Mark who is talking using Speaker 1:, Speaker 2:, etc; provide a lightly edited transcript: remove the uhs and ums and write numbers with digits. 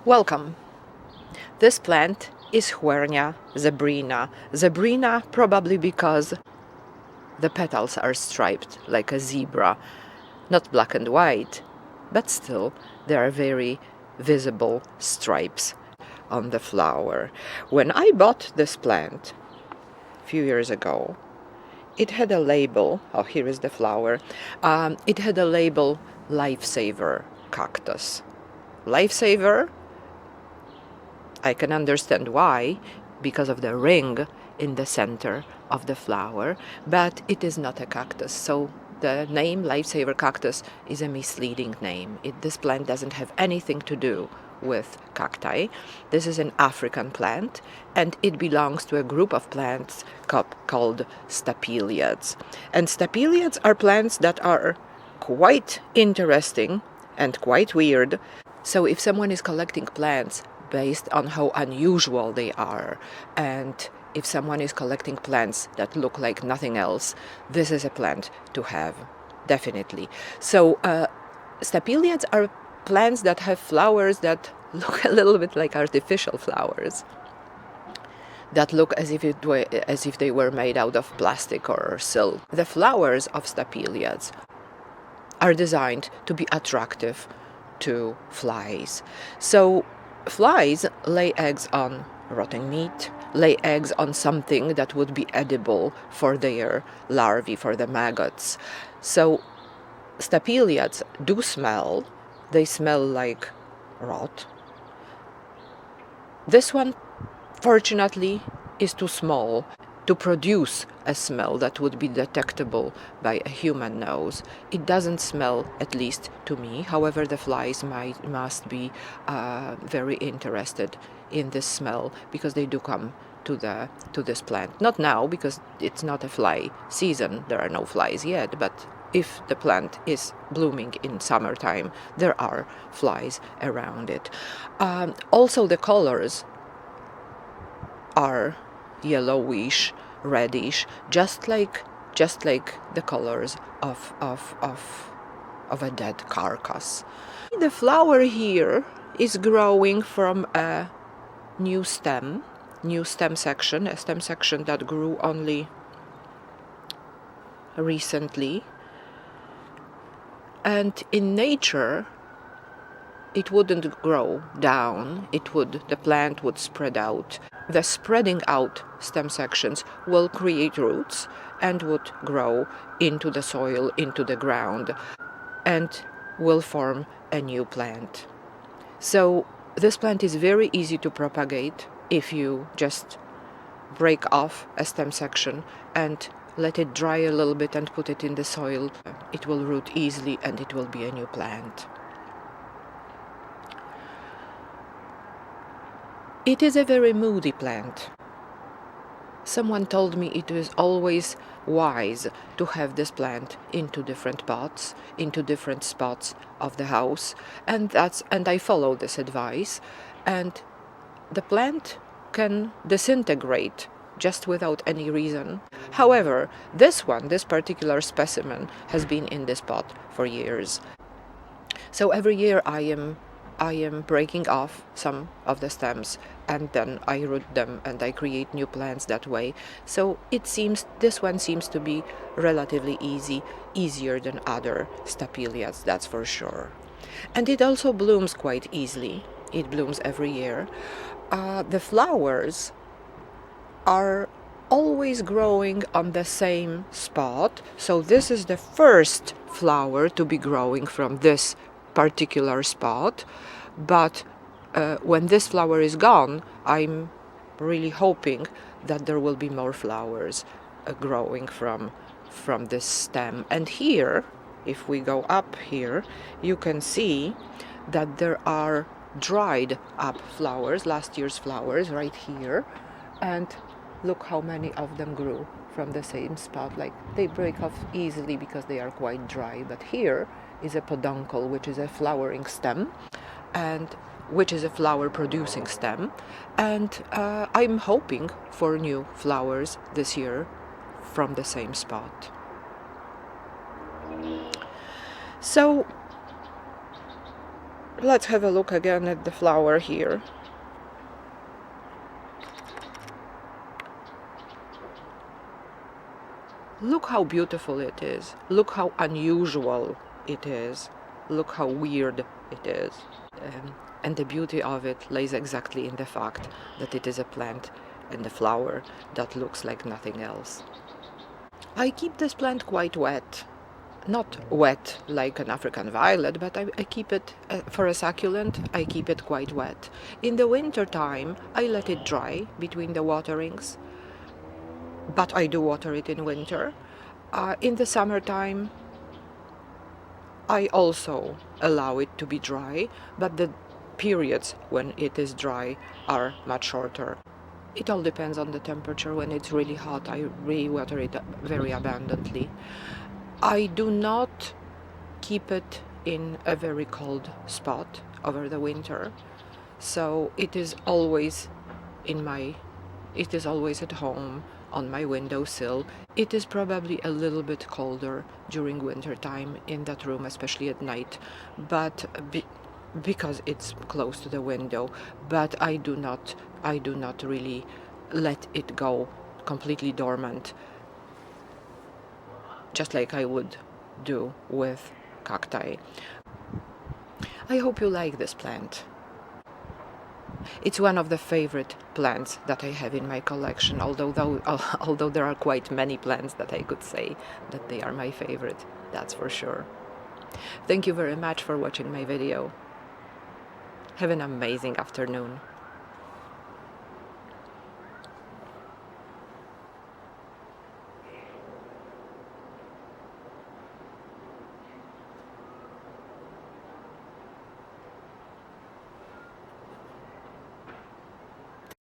Speaker 1: Welcome. This plant is Huernia zebrina. Zebrina probably because the petals are striped like a zebra, not black and white, but still there are very visible stripes on the flower. When I bought this plant a few years ago, it had a label. Oh, here is the flower. It had a label, Lifesaver Cactus. Lifesaver, I can understand why, because of the ring in the center of the flower, but it is not a cactus. So the name Lifesaver Cactus is a misleading name. This plant doesn't have anything to do with cacti. This is an African plant, and it belongs to a group of plants called Stapeliads. And Stapeliads are plants that are quite interesting and quite weird. So if someone is collecting plants based on how unusual they are, and if someone is collecting plants that look like nothing else, this is a plant to have, definitely. So Stapeliads are plants that have flowers that look a little bit like artificial flowers, that look as if they were made out of plastic or silk. The flowers of Stapeliads are designed to be attractive to flies. So flies lay eggs on rotting meat, lay eggs on something that would be edible for their larvae, for the maggots. So Stapeliads do smell. They smell like rot. This one, fortunately, is too small to produce a smell that would be detectable by a human nose. It doesn't smell, at least to me. However, the flies must be very interested in this smell, because they do come to this plant. Not now, because it's not a fly season. There are no flies yet, but if the plant is blooming in summertime, there are flies around it. Also, the colors are yellowish, reddish, just like the colors of a dead carcass. The flower here is growing from a new stem section, a stem section that grew only recently. And in nature, it wouldn't grow down. The plant would spread out. The spreading out stem sections will create roots and would grow into the soil, into the ground, and will form a new plant. So this plant is very easy to propagate if you just break off a stem section and let it dry a little bit and put it in the soil. It will root easily and it will be a new plant. It is a very moody plant. Someone told me it is always wise to have this plant in two different pots, into different spots of the house, and I follow this advice, and the plant can disintegrate just without any reason. However, this particular specimen has been in this pot for years. So every year I am breaking off some of the stems, and then I root them and I create new plants that way. So this one seems to be relatively easier than other Stapeliads, that's for sure. And it also blooms quite easily. It blooms every year. The flowers are always growing on the same spot. So this is the first flower to be growing from this particular spot. But when this flower is gone, I'm really hoping that there will be more flowers growing from this stem. And here, if we go up here, you can see that there are dried up flowers, last year's flowers, right here. And look how many of them grew from the same spot. Like, they break off easily because they are quite dry. But here is a peduncle, which is a flowering stem, and which is a flower producing stem. And I'm hoping for new flowers this year from the same spot. So Let's have a look again at the flower here. Look how beautiful it is. Look how unusual it is. Look how weird it is. And the beauty of it lays exactly in the fact that it is a plant and a flower that looks like nothing else. I keep this plant quite wet. Not wet like an African violet, but I keep it, for a succulent, I keep it quite wet. In the winter time, I let it dry between the waterings, but I do water it in winter. In the summertime, I also allow it to be dry, but the periods when it is dry are much shorter. It all depends on the temperature. When it's really hot, I re-water it very abundantly. I do not keep it in a very cold spot over the winter, so it is always at home on my windowsill. It is probably a little bit colder during winter time in that room, especially at night, but because it's close to the window. But I do not really let it go completely dormant, just like I would do with cacti. I hope you like this plant. It's one of the favorite plants that I have in my collection, although there are quite many plants that I could say that they are my favorite, that's for sure. Thank you very much for watching my video. Have an amazing afternoon.